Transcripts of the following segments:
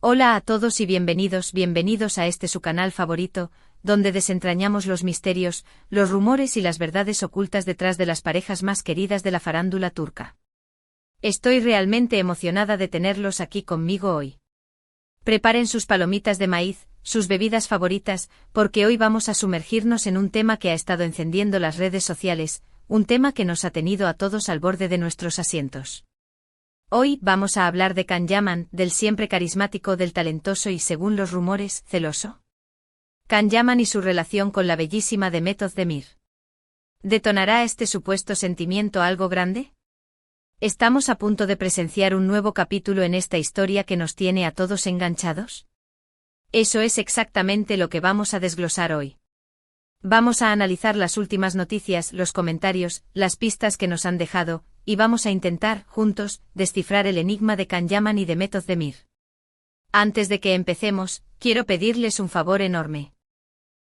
Hola a todos y bienvenidos a este su canal favorito, donde desentrañamos los misterios, los rumores y las verdades ocultas detrás de las parejas más queridas de la farándula turca. Estoy realmente emocionada de tenerlos aquí conmigo hoy. Preparen sus palomitas de maíz, sus bebidas favoritas, porque hoy vamos a sumergirnos en un tema que ha estado encendiendo las redes sociales, un tema que nos ha tenido a todos al borde de nuestros asientos. Hoy vamos a hablar de Can Yaman, del siempre carismático, del talentoso y, según los rumores, celoso. Can Yaman y su relación con la bellísima Demet Özdemir. ¿Detonará este supuesto sentimiento algo grande? ¿Estamos a punto de presenciar un nuevo capítulo en esta historia que nos tiene a todos enganchados? Eso es exactamente lo que vamos a desglosar hoy. Vamos a analizar las últimas noticias, los comentarios, las pistas que nos han dejado, y vamos a intentar, juntos, descifrar el enigma de Can Yaman y Demet Özdemir. Antes de que empecemos, quiero pedirles un favor enorme.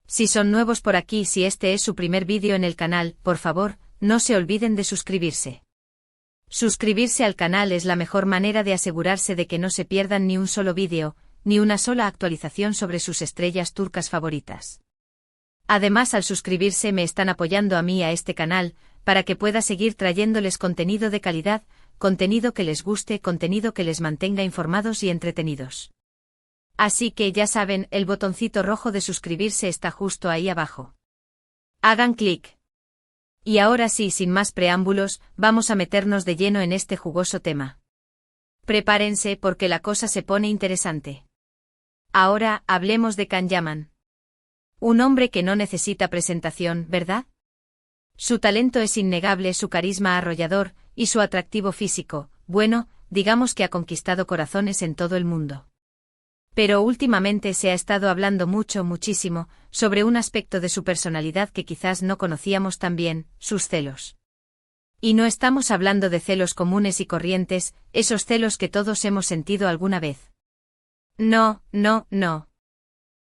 Si son nuevos por aquí, si este es su primer vídeo en el canal, por favor, no se olviden de suscribirse. Suscribirse al canal es la mejor manera de asegurarse de que no se pierdan ni un solo vídeo, ni una sola actualización sobre sus estrellas turcas favoritas. Además, al suscribirse me están apoyando a mí y a este canal, para que pueda seguir trayéndoles contenido de calidad, contenido que les guste, contenido que les mantenga informados y entretenidos. Así que ya saben, el botoncito rojo de suscribirse está justo ahí abajo. Hagan clic. Y ahora sí, sin más preámbulos, vamos a meternos de lleno en este jugoso tema. Prepárense porque la cosa se pone interesante. Ahora, hablemos de Can Yaman. Un hombre que no necesita presentación, ¿verdad? Su talento es innegable, su carisma arrollador, y su atractivo físico, bueno, digamos que ha conquistado corazones en todo el mundo. Pero últimamente se ha estado hablando muchísimo, sobre un aspecto de su personalidad que quizás no conocíamos tan bien, sus celos. Y no estamos hablando de celos comunes y corrientes, esos celos que todos hemos sentido alguna vez. No.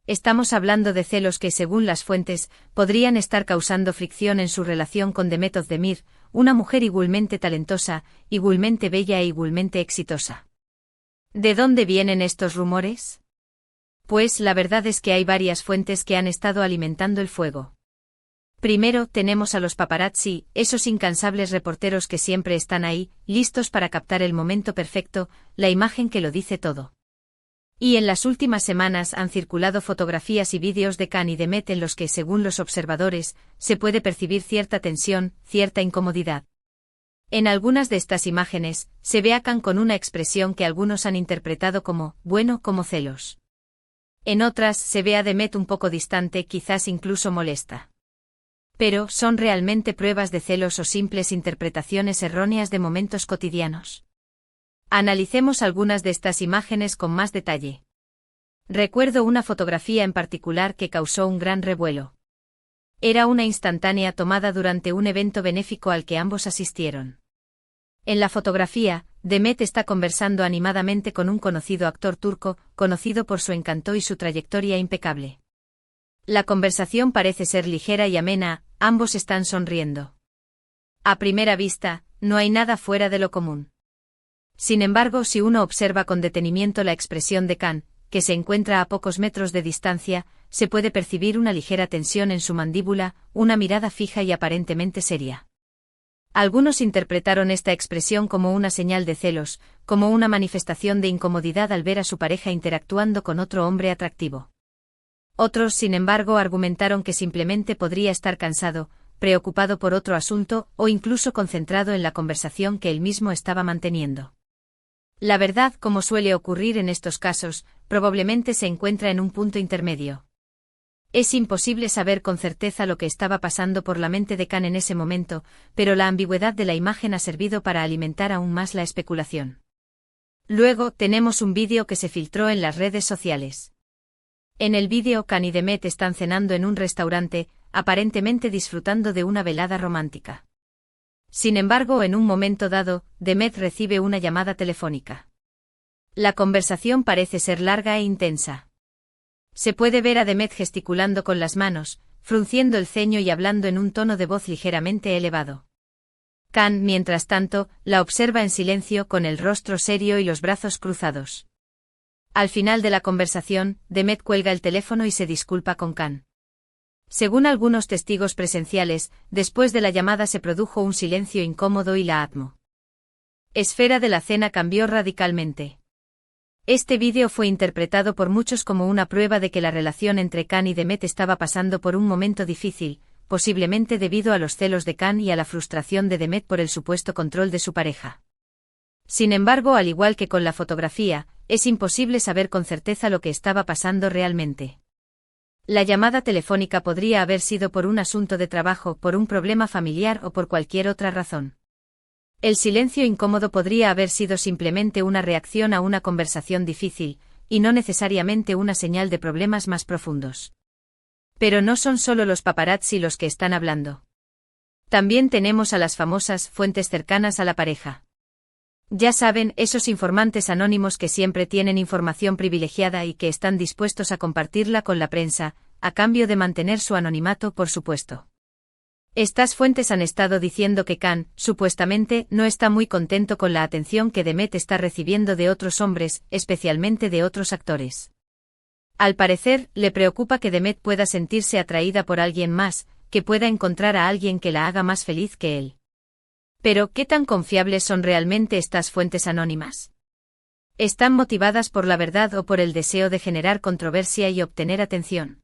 Estamos hablando de celos que, según las fuentes, podrían estar causando fricción en su relación con Demet Özdemir, una mujer igualmente talentosa, igualmente bella e igualmente exitosa. ¿De dónde vienen estos rumores? Pues la verdad es que hay varias fuentes que han estado alimentando el fuego. Primero tenemos a los paparazzi, esos incansables reporteros que siempre están ahí, listos para captar el momento perfecto, la imagen que lo dice todo. Y en las últimas semanas han circulado fotografías y vídeos de Can y Demet en los que, según los observadores, se puede percibir cierta tensión, cierta incomodidad. En algunas de estas imágenes, se ve a Can con una expresión que algunos han interpretado como, bueno, como celos. En otras, se ve a Demet un poco distante, quizás incluso molesta. Pero, ¿son realmente pruebas de celos o simples interpretaciones erróneas de momentos cotidianos? Analicemos algunas de estas imágenes con más detalle. Recuerdo una fotografía en particular que causó un gran revuelo. Era una instantánea tomada durante un evento benéfico al que ambos asistieron. En la fotografía, Demet está conversando animadamente con un conocido actor turco, conocido por su encanto y su trayectoria impecable. La conversación parece ser ligera y amena, ambos están sonriendo. A primera vista, no hay nada fuera de lo común. Sin embargo, si uno observa con detenimiento la expresión de Can, que se encuentra a pocos metros de distancia, se puede percibir una ligera tensión en su mandíbula, una mirada fija y aparentemente seria. Algunos interpretaron esta expresión como una señal de celos, como una manifestación de incomodidad al ver a su pareja interactuando con otro hombre atractivo. Otros, sin embargo, argumentaron que simplemente podría estar cansado, preocupado por otro asunto, o incluso concentrado en la conversación que él mismo estaba manteniendo. La verdad, como suele ocurrir en estos casos, probablemente se encuentra en un punto intermedio. Es imposible saber con certeza lo que estaba pasando por la mente de Can en ese momento, pero la ambigüedad de la imagen ha servido para alimentar aún más la especulación. Luego, tenemos un vídeo que se filtró en las redes sociales. En el vídeo, Can y Demet están cenando en un restaurante, aparentemente disfrutando de una velada romántica. Sin embargo, en un momento dado, Demet recibe una llamada telefónica. La conversación parece ser larga e intensa. Se puede ver a Demet gesticulando con las manos, frunciendo el ceño y hablando en un tono de voz ligeramente elevado. Can, mientras tanto, la observa en silencio con el rostro serio y los brazos cruzados. Al final de la conversación, Demet cuelga el teléfono y se disculpa con Khan. Según algunos testigos presenciales, después de la llamada se produjo un silencio incómodo y la atmósfera de la cena cambió radicalmente. Este vídeo fue interpretado por muchos como una prueba de que la relación entre Khan y Demet estaba pasando por un momento difícil, posiblemente debido a los celos de Khan y a la frustración de Demet por el supuesto control de su pareja. Sin embargo, al igual que con la fotografía, es imposible saber con certeza lo que estaba pasando realmente. La llamada telefónica podría haber sido por un asunto de trabajo, por un problema familiar o por cualquier otra razón. El silencio incómodo podría haber sido simplemente una reacción a una conversación difícil, y no necesariamente una señal de problemas más profundos. Pero no son solo los paparazzi los que están hablando. También tenemos a las famosas fuentes cercanas a la pareja. Ya saben, esos informantes anónimos que siempre tienen información privilegiada y que están dispuestos a compartirla con la prensa, a cambio de mantener su anonimato, por supuesto. Estas fuentes han estado diciendo que Khan, supuestamente, no está muy contento con la atención que Demet está recibiendo de otros hombres, especialmente de otros actores. Al parecer, le preocupa que Demet pueda sentirse atraída por alguien más, que pueda encontrar a alguien que la haga más feliz que él. Pero, ¿qué tan confiables son realmente estas fuentes anónimas? ¿Están motivadas por la verdad o por el deseo de generar controversia y obtener atención?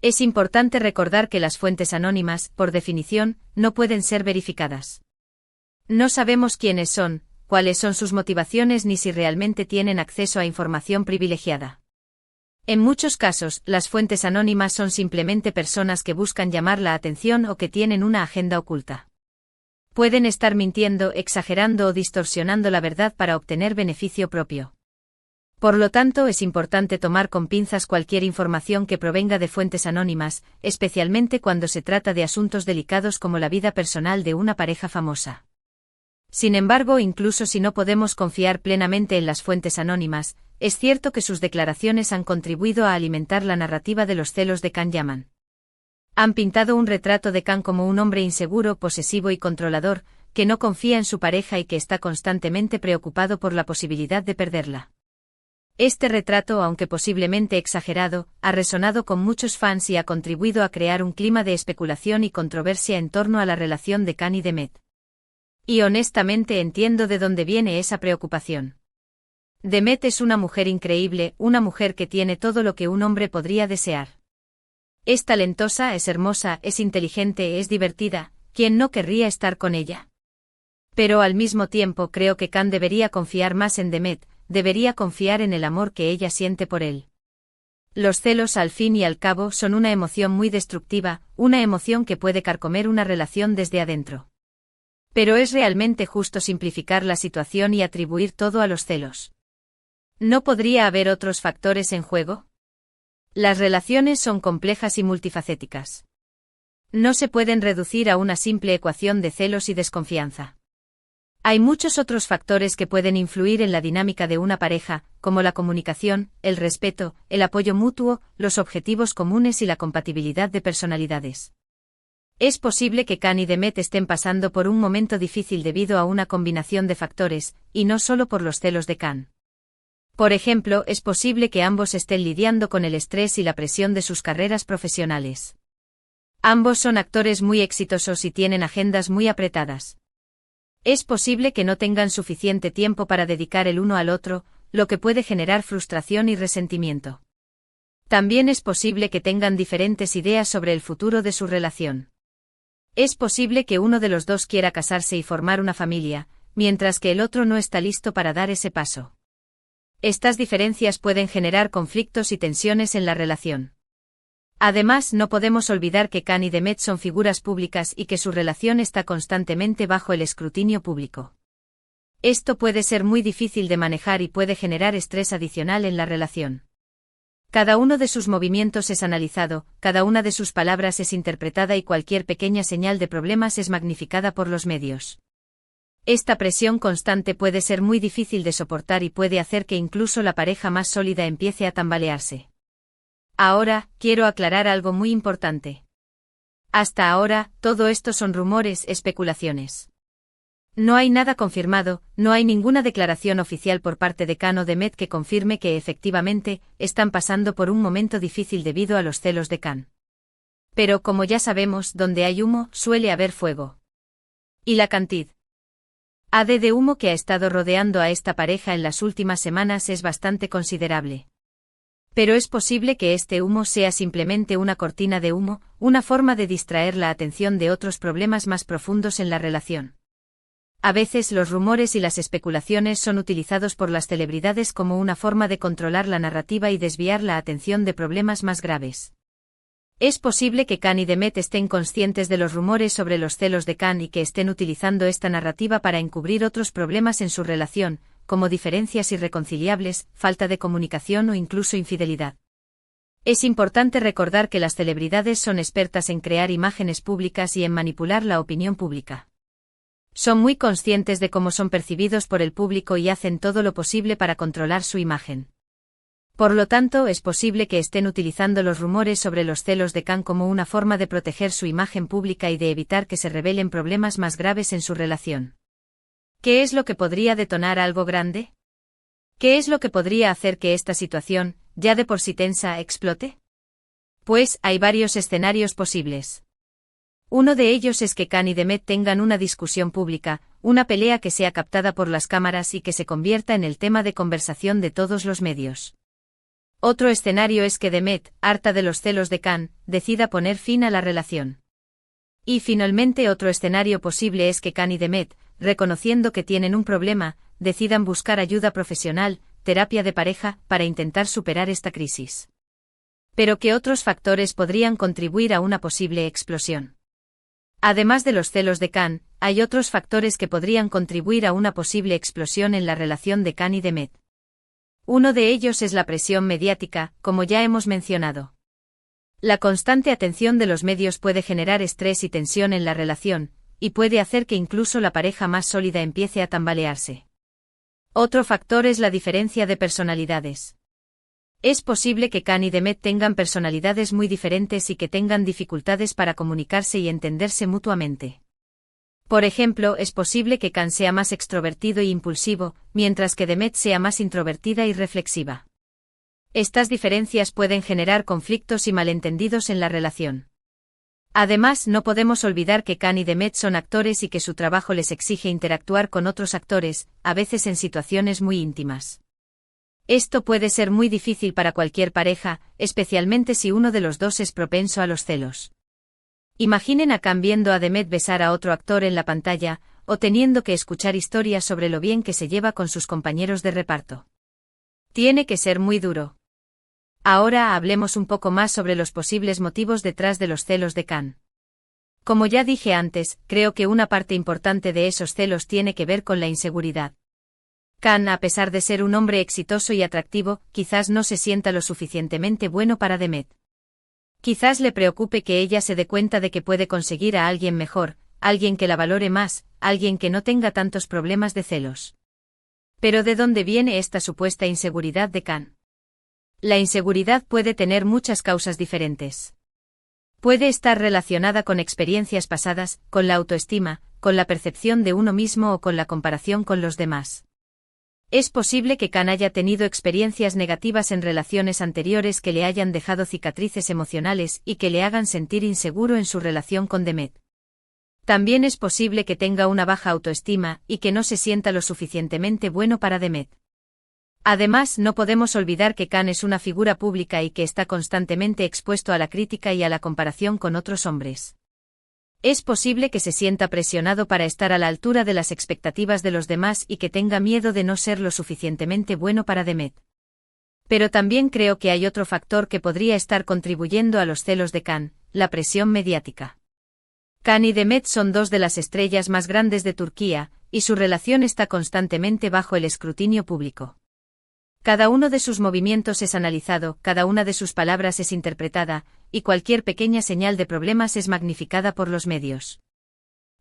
Es importante recordar que las fuentes anónimas, por definición, no pueden ser verificadas. No sabemos quiénes son, cuáles son sus motivaciones ni si realmente tienen acceso a información privilegiada. En muchos casos, las fuentes anónimas son simplemente personas que buscan llamar la atención o que tienen una agenda oculta. Pueden estar mintiendo, exagerando o distorsionando la verdad para obtener beneficio propio. Por lo tanto, es importante tomar con pinzas cualquier información que provenga de fuentes anónimas, especialmente cuando se trata de asuntos delicados como la vida personal de una pareja famosa. Sin embargo, incluso si no podemos confiar plenamente en las fuentes anónimas, es cierto que sus declaraciones han contribuido a alimentar la narrativa de los celos de Khan Yaman. Han pintado un retrato de Khan como un hombre inseguro, posesivo y controlador, que no confía en su pareja y que está constantemente preocupado por la posibilidad de perderla. Este retrato, aunque posiblemente exagerado, ha resonado con muchos fans y ha contribuido a crear un clima de especulación y controversia en torno a la relación de Khan y Demet. Y honestamente entiendo de dónde viene esa preocupación. Demet es una mujer increíble, una mujer que tiene todo lo que un hombre podría desear. Es talentosa, es hermosa, es inteligente, es divertida, ¿quién no querría estar con ella? Pero al mismo tiempo creo que Khan debería confiar más en Demet, debería confiar en el amor que ella siente por él. Los celos, al fin y al cabo, son una emoción muy destructiva, una emoción que puede carcomer una relación desde adentro. Pero ¿es realmente justo simplificar la situación y atribuir todo a los celos? ¿No podría haber otros factores en juego? Las relaciones son complejas y multifacéticas. No se pueden reducir a una simple ecuación de celos y desconfianza. Hay muchos otros factores que pueden influir en la dinámica de una pareja, como la comunicación, el respeto, el apoyo mutuo, los objetivos comunes y la compatibilidad de personalidades. Es posible que Khan y Demet estén pasando por un momento difícil debido a una combinación de factores, y no solo por los celos de Khan. Por ejemplo, es posible que ambos estén lidiando con el estrés y la presión de sus carreras profesionales. Ambos son actores muy exitosos y tienen agendas muy apretadas. Es posible que no tengan suficiente tiempo para dedicar el uno al otro, lo que puede generar frustración y resentimiento. También es posible que tengan diferentes ideas sobre el futuro de su relación. Es posible que uno de los dos quiera casarse y formar una familia, mientras que el otro no está listo para dar ese paso. Estas diferencias pueden generar conflictos y tensiones en la relación. Además, no podemos olvidar que Khan y Demet son figuras públicas y que su relación está constantemente bajo el escrutinio público. Esto puede ser muy difícil de manejar y puede generar estrés adicional en la relación. Cada uno de sus movimientos es analizado, cada una de sus palabras es interpretada y cualquier pequeña señal de problemas es magnificada por los medios. Esta presión constante puede ser muy difícil de soportar y puede hacer que incluso la pareja más sólida empiece a tambalearse. Ahora, quiero aclarar algo muy importante. Hasta ahora, todo esto son rumores, especulaciones. No hay nada confirmado, no hay ninguna declaración oficial por parte de Khan o Demet que confirme que efectivamente están pasando por un momento difícil debido a los celos de Khan. Pero como ya sabemos, donde hay humo, suele haber fuego. Y la cantidad de humo que ha estado rodeando a esta pareja en las últimas semanas es bastante considerable. Pero es posible que este humo sea simplemente una cortina de humo, una forma de distraer la atención de otros problemas más profundos en la relación. A veces los rumores y las especulaciones son utilizados por las celebridades como una forma de controlar la narrativa y desviar la atención de problemas más graves. Es posible que Khan y Demet estén conscientes de los rumores sobre los celos de Khan y que estén utilizando esta narrativa para encubrir otros problemas en su relación, como diferencias irreconciliables, falta de comunicación o incluso infidelidad. Es importante recordar que las celebridades son expertas en crear imágenes públicas y en manipular la opinión pública. Son muy conscientes de cómo son percibidos por el público y hacen todo lo posible para controlar su imagen. Por lo tanto, es posible que estén utilizando los rumores sobre los celos de Khan como una forma de proteger su imagen pública y de evitar que se revelen problemas más graves en su relación. ¿Qué es lo que podría detonar algo grande? ¿Qué es lo que podría hacer que esta situación, ya de por sí tensa, explote? Pues hay varios escenarios posibles. Uno de ellos es que Khan y Demet tengan una discusión pública, una pelea que sea captada por las cámaras y que se convierta en el tema de conversación de todos los medios. Otro escenario es que Demet, harta de los celos de Khan, decida poner fin a la relación. Y finalmente otro escenario posible es que Khan y Demet, reconociendo que tienen un problema, decidan buscar ayuda profesional, terapia de pareja, para intentar superar esta crisis. Pero ¿qué otros factores podrían contribuir a una posible explosión? Además de los celos de Khan, hay otros factores que podrían contribuir a una posible explosión en la relación de Khan y Demet. Uno de ellos es la presión mediática, como ya hemos mencionado. La constante atención de los medios puede generar estrés y tensión en la relación, y puede hacer que incluso la pareja más sólida empiece a tambalearse. Otro factor es la diferencia de personalidades. Es posible que Khan y Demet tengan personalidades muy diferentes y que tengan dificultades para comunicarse y entenderse mutuamente. Por ejemplo, es posible que Khan sea más extrovertido e impulsivo, mientras que Demet sea más introvertida y reflexiva. Estas diferencias pueden generar conflictos y malentendidos en la relación. Además, no podemos olvidar que Khan y Demet son actores y que su trabajo les exige interactuar con otros actores, a veces en situaciones muy íntimas. Esto puede ser muy difícil para cualquier pareja, especialmente si uno de los dos es propenso a los celos. Imaginen a Khan viendo a Demet besar a otro actor en la pantalla, o teniendo que escuchar historias sobre lo bien que se lleva con sus compañeros de reparto. Tiene que ser muy duro. Ahora hablemos un poco más sobre los posibles motivos detrás de los celos de Khan. Como ya dije antes, creo que una parte importante de esos celos tiene que ver con la inseguridad. Khan, a pesar de ser un hombre exitoso y atractivo, quizás no se sienta lo suficientemente bueno para Demet. Quizás le preocupe que ella se dé cuenta de que puede conseguir a alguien mejor, alguien que la valore más, alguien que no tenga tantos problemas de celos. Pero ¿de dónde viene esta supuesta inseguridad de Khan? La inseguridad puede tener muchas causas diferentes. Puede estar relacionada con experiencias pasadas, con la autoestima, con la percepción de uno mismo o con la comparación con los demás. Es posible que Khan haya tenido experiencias negativas en relaciones anteriores que le hayan dejado cicatrices emocionales y que le hagan sentir inseguro en su relación con Demet. También es posible que tenga una baja autoestima y que no se sienta lo suficientemente bueno para Demet. Además, no podemos olvidar que Khan es una figura pública y que está constantemente expuesto a la crítica y a la comparación con otros hombres. Es posible que se sienta presionado para estar a la altura de las expectativas de los demás y que tenga miedo de no ser lo suficientemente bueno para Demet. Pero también creo que hay otro factor que podría estar contribuyendo a los celos de Khan, la presión mediática. Khan y Demet son dos de las estrellas más grandes de Turquía, y su relación está constantemente bajo el escrutinio público. Cada uno de sus movimientos es analizado, cada una de sus palabras es interpretada, y cualquier pequeña señal de problemas es magnificada por los medios.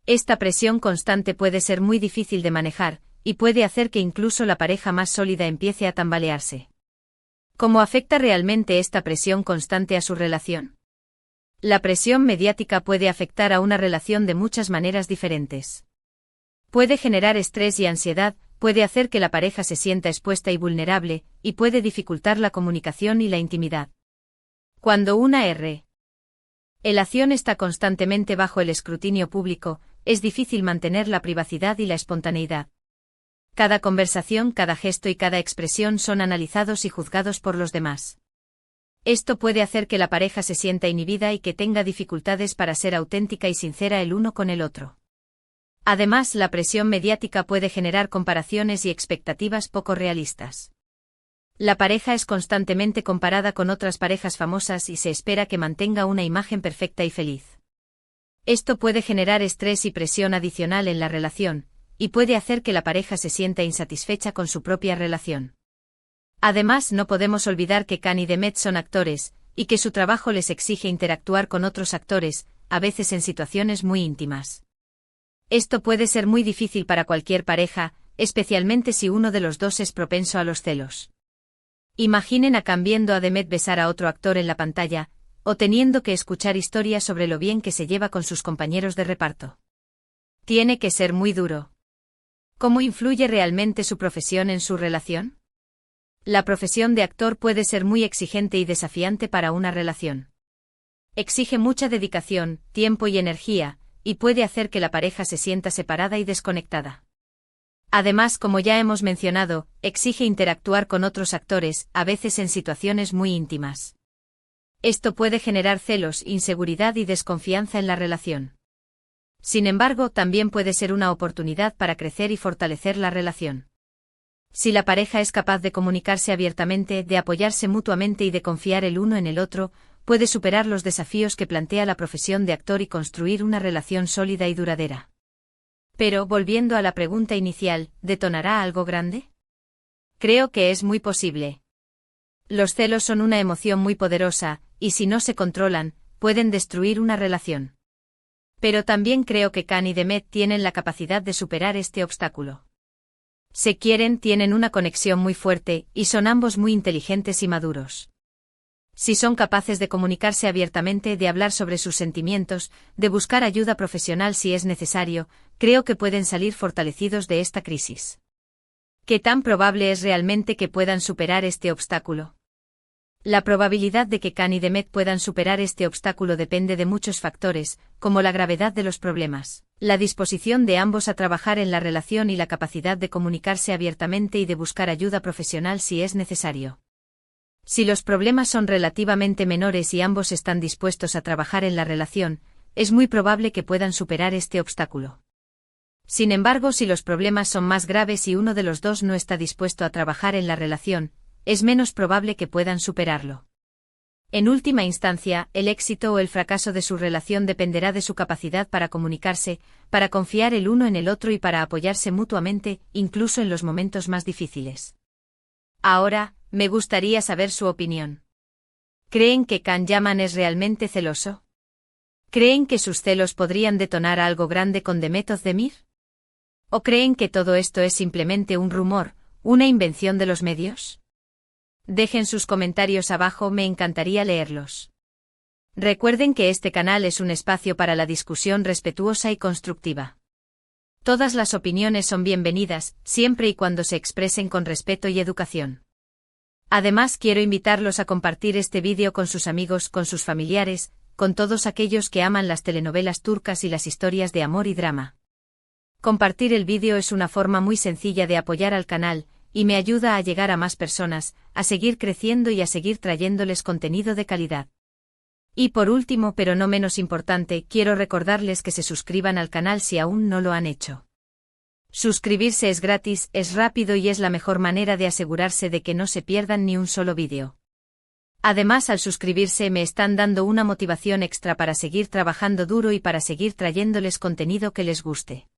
Esta presión constante puede ser muy difícil de manejar, y puede hacer que incluso la pareja más sólida empiece a tambalearse. ¿Cómo afecta realmente esta presión constante a su relación? La presión mediática puede afectar a una relación de muchas maneras diferentes. Puede generar estrés y ansiedad, puede hacer que la pareja se sienta expuesta y vulnerable, y puede dificultar la comunicación y la intimidad. Cuando una relación está constantemente bajo el escrutinio público, es difícil mantener la privacidad y la espontaneidad. Cada conversación, cada gesto y cada expresión son analizados y juzgados por los demás. Esto puede hacer que la pareja se sienta inhibida y que tenga dificultades para ser auténtica y sincera el uno con el otro. Además, la presión mediática puede generar comparaciones y expectativas poco realistas. La pareja es constantemente comparada con otras parejas famosas y se espera que mantenga una imagen perfecta y feliz. Esto puede generar estrés y presión adicional en la relación, y puede hacer que la pareja se sienta insatisfecha con su propia relación. Además, no podemos olvidar que Khan y Demet son actores, y que su trabajo les exige interactuar con otros actores, a veces en situaciones muy íntimas. Esto puede ser muy difícil para cualquier pareja, especialmente si uno de los dos es propenso a los celos. Imaginen a Khan viendo a Demet besar a otro actor en la pantalla, o teniendo que escuchar historias sobre lo bien que se lleva con sus compañeros de reparto. Tiene que ser muy duro. ¿Cómo influye realmente su profesión en su relación? La profesión de actor puede ser muy exigente y desafiante para una relación. Exige mucha dedicación, tiempo y energía, y puede hacer que la pareja se sienta separada y desconectada. Además, como ya hemos mencionado, exige interactuar con otros actores, a veces en situaciones muy íntimas. Esto puede generar celos, inseguridad y desconfianza en la relación. Sin embargo, también puede ser una oportunidad para crecer y fortalecer la relación. Si la pareja es capaz de comunicarse abiertamente, de apoyarse mutuamente y de confiar el uno en el otro, puede superar los desafíos que plantea la profesión de actor y construir una relación sólida y duradera. Pero, volviendo a la pregunta inicial, ¿detonará algo grande? Creo que es muy posible. Los celos son una emoción muy poderosa, y si no se controlan, pueden destruir una relación. Pero también creo que Khan y Demet tienen la capacidad de superar este obstáculo. Se quieren, tienen una conexión muy fuerte, y son ambos muy inteligentes y maduros. Si son capaces de comunicarse abiertamente, de hablar sobre sus sentimientos, de buscar ayuda profesional si es necesario, creo que pueden salir fortalecidos de esta crisis. ¿Qué tan probable es realmente que puedan superar este obstáculo? La probabilidad de que Khan y Demet puedan superar este obstáculo depende de muchos factores, como la gravedad de los problemas, la disposición de ambos a trabajar en la relación y la capacidad de comunicarse abiertamente y de buscar ayuda profesional si es necesario. Si los problemas son relativamente menores y ambos están dispuestos a trabajar en la relación, es muy probable que puedan superar este obstáculo. Sin embargo, si los problemas son más graves y uno de los dos no está dispuesto a trabajar en la relación, es menos probable que puedan superarlo. En última instancia, el éxito o el fracaso de su relación dependerá de su capacidad para comunicarse, para confiar el uno en el otro y para apoyarse mutuamente, incluso en los momentos más difíciles. Ahora, me gustaría saber su opinión. ¿Creen que Khan Yaman es realmente celoso? ¿Creen que sus celos podrían detonar algo grande con Demet Özdemir? ¿O creen que todo esto es simplemente un rumor, una invención de los medios? Dejen sus comentarios abajo, me encantaría leerlos. Recuerden que este canal es un espacio para la discusión respetuosa y constructiva. Todas las opiniones son bienvenidas, siempre y cuando se expresen con respeto y educación. Además, quiero invitarlos a compartir este vídeo con sus amigos, con sus familiares, con todos aquellos que aman las telenovelas turcas y las historias de amor y drama. Compartir el vídeo es una forma muy sencilla de apoyar al canal, y me ayuda a llegar a más personas, a seguir creciendo y a seguir trayéndoles contenido de calidad. Y por último, pero no menos importante, quiero recordarles que se suscriban al canal si aún no lo han hecho. Suscribirse es gratis, es rápido y es la mejor manera de asegurarse de que no se pierdan ni un solo vídeo. Además, al suscribirse me están dando una motivación extra para seguir trabajando duro y para seguir trayéndoles contenido que les guste.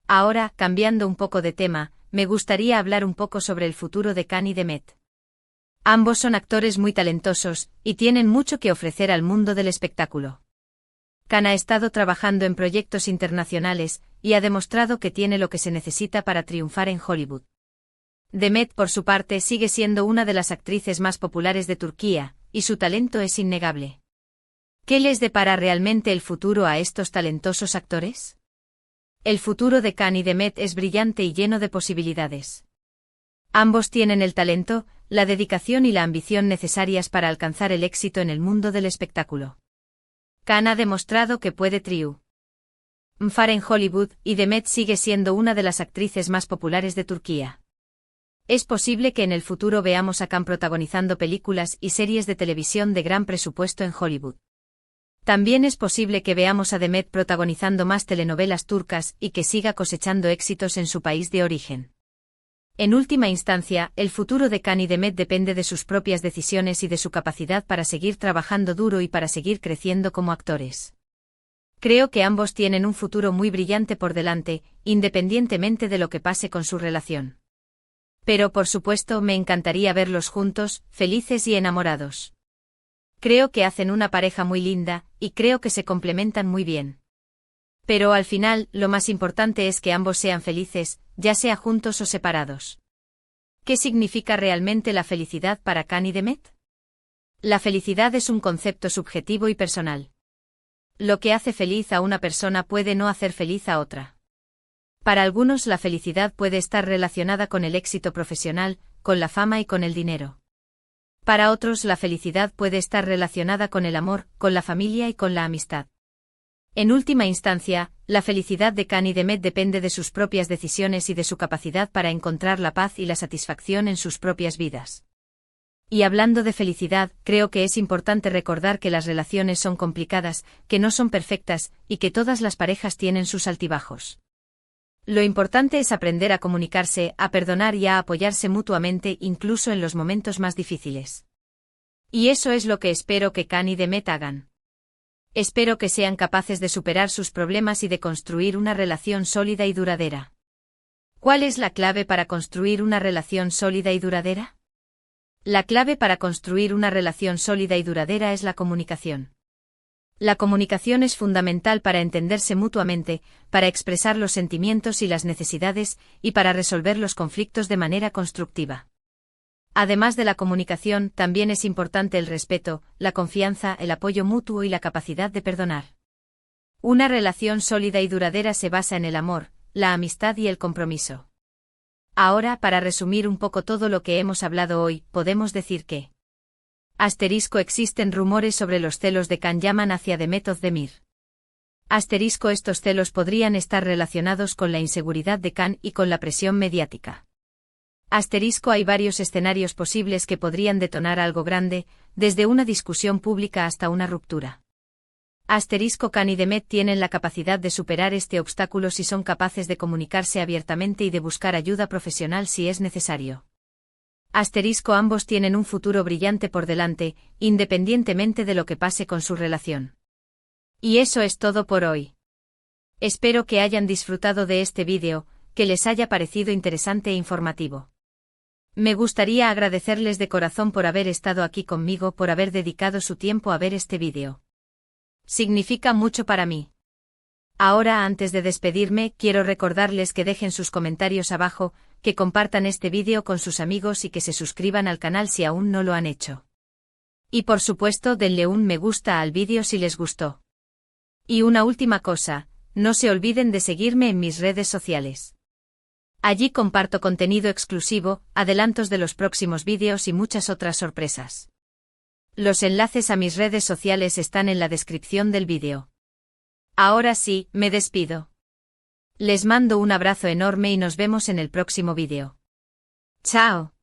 Ahora, cambiando un poco de tema, me gustaría hablar un poco sobre el futuro de Khan y Demet. Ambos son actores muy talentosos, y tienen mucho que ofrecer al mundo del espectáculo. Khan ha estado trabajando en proyectos internacionales, y ha demostrado que tiene lo que se necesita para triunfar en Hollywood. Demet, por su parte, sigue siendo una de las actrices más populares de Turquía, y su talento es innegable. ¿Qué les depara realmente el futuro a estos talentosos actores? El futuro de Khan y Demet es brillante y lleno de posibilidades. Ambos tienen el talento, la dedicación y la ambición necesarias para alcanzar el éxito en el mundo del espectáculo. Khan ha demostrado que puede triunfar en Hollywood, y Demet sigue siendo una de las actrices más populares de Turquía. Es posible que en el futuro veamos a Khan protagonizando películas y series de televisión de gran presupuesto en Hollywood. También es posible que veamos a Demet protagonizando más telenovelas turcas y que siga cosechando éxitos en su país de origen. En última instancia, el futuro de Khan y Demet depende de sus propias decisiones y de su capacidad para seguir trabajando duro y para seguir creciendo como actores. Creo que ambos tienen un futuro muy brillante por delante, independientemente de lo que pase con su relación. Pero por supuesto me encantaría verlos juntos, felices y enamorados. Creo que hacen una pareja muy linda, y creo que se complementan muy bien. Pero al final, lo más importante es que ambos sean felices, ya sea juntos o separados. ¿Qué significa realmente la felicidad para Khan y Demet? La felicidad es un concepto subjetivo y personal. Lo que hace feliz a una persona puede no hacer feliz a otra. Para algunos la felicidad puede estar relacionada con el éxito profesional, con la fama y con el dinero. Para otros la felicidad puede estar relacionada con el amor, con la familia y con la amistad. En última instancia, la felicidad de Khan y Demet depende de sus propias decisiones y de su capacidad para encontrar la paz y la satisfacción en sus propias vidas. Y hablando de felicidad, creo que es importante recordar que las relaciones son complicadas, que no son perfectas, y que todas las parejas tienen sus altibajos. Lo importante es aprender a comunicarse, a perdonar y a apoyarse mutuamente incluso en los momentos más difíciles. Y eso es lo que espero que Khan y Demet hagan. Espero que sean capaces de superar sus problemas y de construir una relación sólida y duradera. ¿Cuál es la clave para construir una relación sólida y duradera? La clave para construir una relación sólida y duradera es la comunicación. La comunicación es fundamental para entenderse mutuamente, para expresar los sentimientos y las necesidades, y para resolver los conflictos de manera constructiva. Además de la comunicación, también es importante el respeto, la confianza, el apoyo mutuo y la capacidad de perdonar. Una relación sólida y duradera se basa en el amor, la amistad y el compromiso. Ahora, para resumir un poco todo lo que hemos hablado hoy, podemos decir que existen rumores sobre los celos de Khan Yaman hacia Demet Özdemir. Estos celos podrían estar relacionados con la inseguridad de Khan y con la presión mediática. Hay varios escenarios posibles que podrían detonar algo grande, desde una discusión pública hasta una ruptura. Khan y Demet tienen la capacidad de superar este obstáculo si son capaces de comunicarse abiertamente y de buscar ayuda profesional si es necesario. Ambos tienen un futuro brillante por delante, independientemente de lo que pase con su relación. Y eso es todo por hoy. Espero que hayan disfrutado de este vídeo, que les haya parecido interesante e informativo. Me gustaría agradecerles de corazón por haber estado aquí conmigo, por haber dedicado su tiempo a ver este vídeo. Significa mucho para mí. Ahora, antes de despedirme, quiero recordarles que dejen sus comentarios abajo, que compartan este vídeo con sus amigos y que se suscriban al canal si aún no lo han hecho. Y por supuesto, denle un me gusta al vídeo si les gustó. Y una última cosa, no se olviden de seguirme en mis redes sociales. Allí comparto contenido exclusivo, adelantos de los próximos vídeos y muchas otras sorpresas. Los enlaces a mis redes sociales están en la descripción del vídeo. Ahora sí, me despido. Les mando un abrazo enorme y nos vemos en el próximo vídeo. ¡Chao!